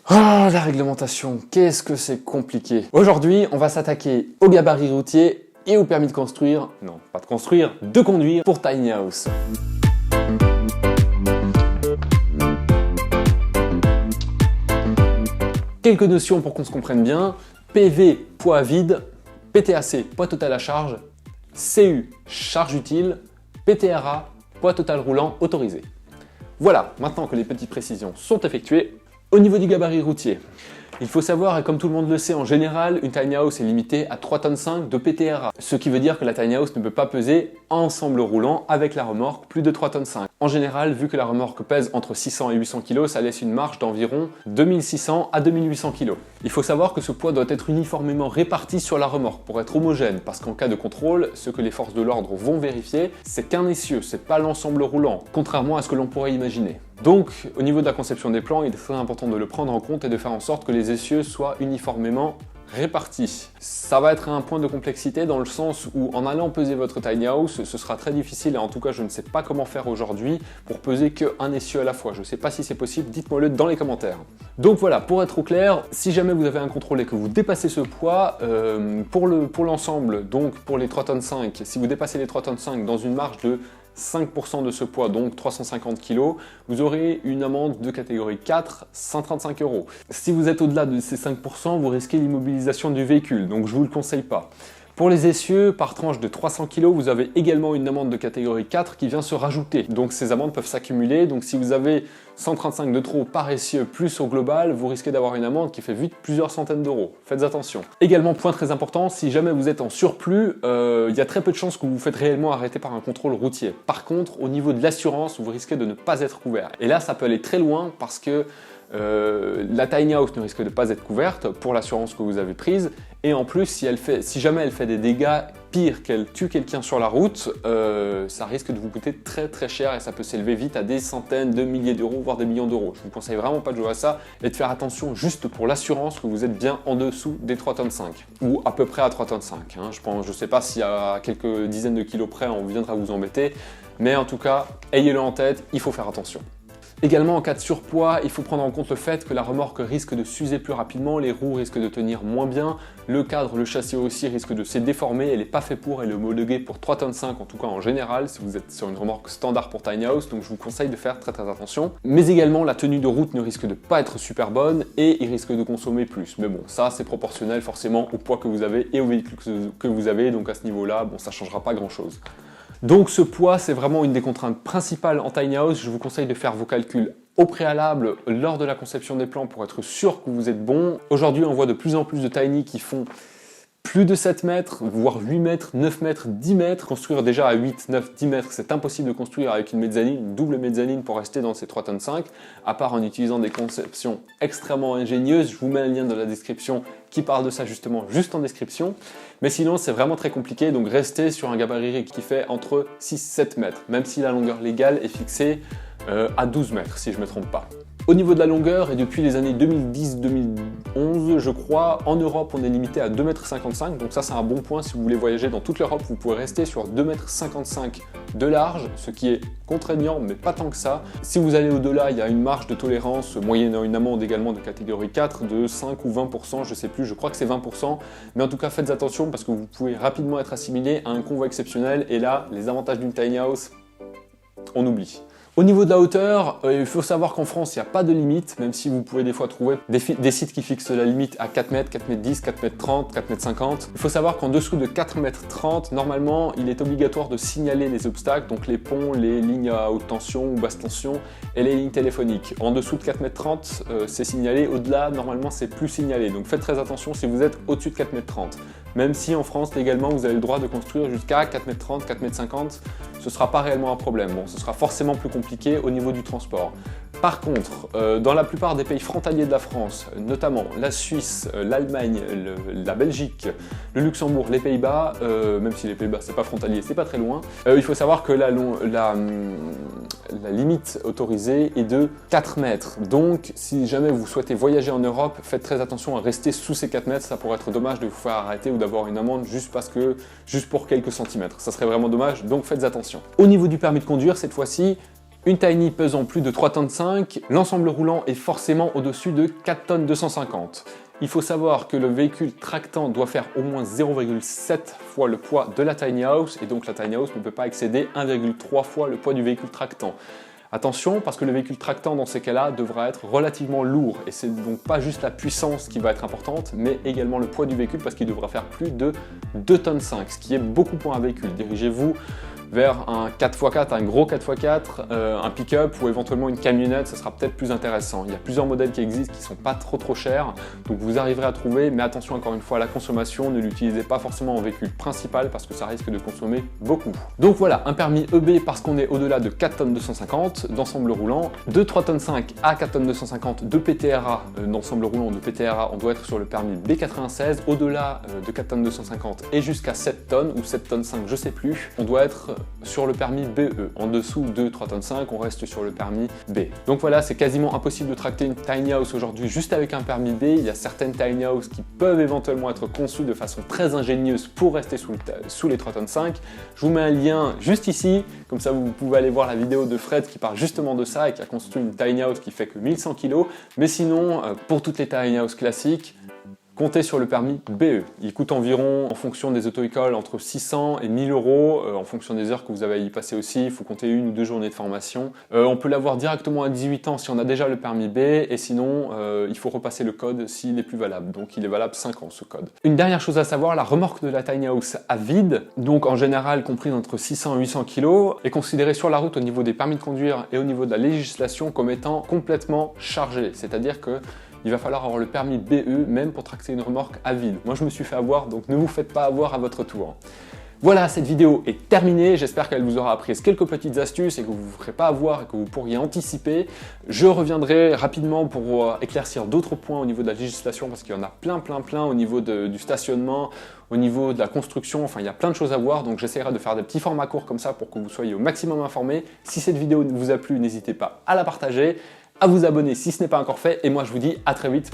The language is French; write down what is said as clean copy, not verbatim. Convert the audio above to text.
Ah, la réglementation, qu'est-ce que c'est compliqué. Aujourd'hui, on va s'attaquer au gabarit routier et au permis de construire, non, pas de construire, de conduire pour Tiny House. Quelques notions pour qu'on se comprenne bien. PV, poids vide, PTAC, poids total à charge, CU, charge utile, PTRA, poids total roulant autorisé. Voilà, maintenant que les petites précisions sont effectuées, au niveau du gabarit routier, il faut savoir, et comme tout le monde le sait, en général, une tiny house est limitée à 3,5 tonnes de PTRA. Ce qui veut dire que la tiny house ne peut pas peser ensemble roulant avec la remorque plus de 3,5 tonnes. En général, vu que la remorque pèse entre 600 et 800 kg, ça laisse une marge d'environ 2600 à 2800 kg. Il faut savoir que ce poids doit être uniformément réparti sur la remorque pour être homogène, parce qu'en cas de contrôle, ce que les forces de l'ordre vont vérifier, c'est qu'un essieu, c'est pas l'ensemble roulant, contrairement à ce que l'on pourrait imaginer. Donc, au niveau de la conception des plans, il est très important de le prendre en compte et de faire en sorte que les essieux soient uniformément répartis. Ça va être un point de complexité dans le sens où en allant peser votre tiny house, ce sera très difficile et en tout cas je ne sais pas comment faire aujourd'hui pour peser qu'un essieu à la fois. Je ne sais pas si c'est possible, dites-moi-le dans les commentaires. Donc voilà, pour être au clair, si jamais vous avez un contrôle et que vous dépassez ce poids, pour l'ensemble, donc pour les 3,5 tonnes, si vous dépassez les 3,5 tonnes dans une marge de 5% de ce poids, donc 350 kg, vous aurez une amende de catégorie 4, 135 €. Si vous êtes au-delà de ces 5%, vous risquez l'immobilisation du véhicule, donc je ne vous le conseille pas. Pour les essieux, par tranche de 300 kg, vous avez également une amende de catégorie 4 qui vient se rajouter. Donc ces amendes peuvent s'accumuler, donc si vous avez 135 de trop par essieu plus au global, vous risquez d'avoir une amende qui fait vite plusieurs centaines d'euros. Faites attention. Également, point très important, si jamais vous êtes en surplus, il y a très peu de chances que vous vous faites réellement arrêter par un contrôle routier. Par contre, au niveau de l'assurance, vous risquez de ne pas être couvert. Et là, ça peut aller très loin parce que la tiny house ne risque de pas être couverte pour l'assurance que vous avez prise et en plus si jamais elle fait des dégâts pire qu'elle tue quelqu'un sur la route, ça risque de vous coûter très très cher et ça peut s'élever vite à des centaines de milliers d'euros voire des millions d'euros. Je vous conseille vraiment pas de jouer à ça et de faire attention juste pour l'assurance que vous êtes bien en dessous des 3,5 tonnes ou à peu près à 3,5 tonnes. Hein. Je sais pas si à quelques dizaines de kilos près on viendra vous embêter, mais en tout cas ayez-le en tête, il faut faire attention. Également, en cas de surpoids, il faut prendre en compte le fait que la remorque risque de s'user plus rapidement, les roues risquent de tenir moins bien, le cadre, le châssis aussi risque de se déformer, elle n'est pas faite pour, elle est homologuée pour 3,5 tonnes en tout cas en général, si vous êtes sur une remorque standard pour tiny house, donc je vous conseille de faire très attention. Mais également, la tenue de route ne risque de pas être super bonne et il risque de consommer plus. Mais bon, ça c'est proportionnel forcément au poids que vous avez et au véhicule que vous avez, donc à ce niveau-là, bon, ça ne changera pas grand-chose. Donc ce poids, c'est vraiment une des contraintes principales en tiny house. Je vous conseille de faire vos calculs au préalable lors de la conception des plans pour être sûr que vous êtes bon. Aujourd'hui, on voit de plus en plus de tiny qui font plus de 7 mètres, voire 8 mètres, 9 mètres, 10 mètres. Construire déjà à 8, 9, 10 mètres, c'est impossible de construire avec une mezzanine, une double mezzanine pour rester dans ces 3,5 tonnes, à part en utilisant des conceptions extrêmement ingénieuses. Je vous mets un lien dans la description qui parle de ça justement, juste en description. Mais sinon, c'est vraiment très compliqué, donc restez sur un gabarit qui fait entre 6-7 mètres, même si la longueur légale est fixée à 12 mètres, si je ne me trompe pas. Au niveau de la longueur, et depuis les années 2010-2011, je crois, en Europe, on est limité à 2,55 m. Donc ça, c'est un bon point. Si vous voulez voyager dans toute l'Europe, vous pouvez rester sur 2,55 m de large, ce qui est contraignant, mais pas tant que ça. Si vous allez au-delà, il y a une marge de tolérance, moyennant une amende également de catégorie 4, de 5 ou 20%, je sais plus, je crois que c'est 20%. Mais en tout cas, faites attention parce que vous pouvez rapidement être assimilé à un convoi exceptionnel. Et là, les avantages d'une tiny house, on oublie. Au niveau de la hauteur, il faut savoir qu'en France, il n'y a pas de limite, même si vous pouvez des fois trouver des sites qui fixent la limite à 4 mètres, 4 mètres 10, 4 mètres 30, 4 mètres 50. Il faut savoir qu'en dessous de 4 mètres 30, normalement, il est obligatoire de signaler les obstacles, donc les ponts, les lignes à haute tension ou basse tension et les lignes téléphoniques. En dessous de 4 mètres 30, c'est signalé. Au-delà, normalement, c'est plus signalé. Donc faites très attention si vous êtes au-dessus de 4 mètres 30. Même si en France, légalement, vous avez le droit de construire jusqu'à 4 mètres 30, 4 mètres 50, ce ne sera pas réellement un problème. Bon, ce sera forcément plus compliqué au niveau du transport. Par contre, dans la plupart des pays frontaliers de la France, notamment la Suisse, l'Allemagne, la Belgique, le Luxembourg, les Pays-Bas, même si les Pays-Bas c'est pas frontalier, c'est pas très loin, il faut savoir que la limite autorisée est de 4 mètres. Donc si jamais vous souhaitez voyager en Europe, faites très attention à rester sous ces 4 mètres, ça pourrait être dommage de vous faire arrêter ou d'avoir une amende juste pour quelques centimètres. Ça serait vraiment dommage, donc faites attention. Au niveau du permis de conduire, cette fois-ci, Une Tiny pesant plus de 3,5 tonnes, l'ensemble roulant est forcément au-dessus de 4,250 tonnes. Il faut savoir que le véhicule tractant doit faire au moins 0,7 fois le poids de la Tiny House, et donc la Tiny House ne peut pas excéder 1,3 fois le poids du véhicule tractant. Attention, parce que le véhicule tractant dans ces cas-là devra être relativement lourd, et c'est donc pas juste la puissance qui va être importante, mais également le poids du véhicule, parce qu'il devra faire plus de 2,5 tonnes, ce qui est beaucoup pour un véhicule. Dirigez-vous vers un 4x4, un gros 4x4, un pick-up ou éventuellement une camionnette, ça sera peut-être plus intéressant. Il y a plusieurs modèles qui existent qui ne sont pas trop chers, donc vous arriverez à trouver, mais attention encore une fois à la consommation, ne l'utilisez pas forcément en véhicule principal parce que ça risque de consommer beaucoup. Donc voilà, un permis EB parce qu'on est au-delà de 4,250 tonnes d'ensemble roulant, de 3,5 tonnes à 4,250 tonnes de PTRA, d'ensemble roulant de PTRA, on doit être sur le permis B96, au-delà de 4,250 tonnes et jusqu'à 7 tonnes ou 7,5 tonnes, je sais plus, on doit être sur le permis BE. En dessous de 3,5 tonnes, on reste sur le permis B. Donc voilà, c'est quasiment impossible de tracter une tiny house aujourd'hui juste avec un permis B. Il y a certaines tiny house qui peuvent éventuellement être conçues de façon très ingénieuse pour rester sous les 3,5 tonnes. Je vous mets un lien juste ici, comme ça vous pouvez aller voir la vidéo de Fred qui parle justement de ça et qui a construit une tiny house qui fait que 1100 kg. Mais sinon, pour toutes les tiny house classiques, comptez sur le permis BE. Il coûte environ, en fonction des auto-écoles, entre 600 et 1000 euros, en fonction des heures que vous avez à y passer aussi. Il faut compter 1 ou 2 journées de formation. On peut l'avoir directement à 18 ans si on a déjà le permis B, et sinon, il faut repasser le code s'il est plus valable. Donc il est valable 5 ans ce code. Une dernière chose à savoir, la remorque de la tiny house à vide, donc en général comprise entre 600 et 800 kg, est considérée sur la route au niveau des permis de conduire et au niveau de la législation comme étant complètement chargée. C'est-à-dire que il va falloir avoir le permis BE même pour tracter une remorque à vide. Moi je me suis fait avoir, donc ne vous faites pas avoir à votre tour. Voilà, cette vidéo est terminée, j'espère qu'elle vous aura appris quelques petites astuces et que vous ne vous ferez pas avoir et que vous pourriez anticiper. Je reviendrai rapidement pour éclaircir d'autres points au niveau de la législation parce qu'il y en a plein au niveau du stationnement, au niveau de la construction, enfin il y a plein de choses à voir, donc j'essaierai de faire des petits formats courts comme ça pour que vous soyez au maximum informés. Si cette vidéo vous a plu, n'hésitez pas à la partager, à vous abonner si ce n'est pas encore fait, et moi je vous dis à très vite.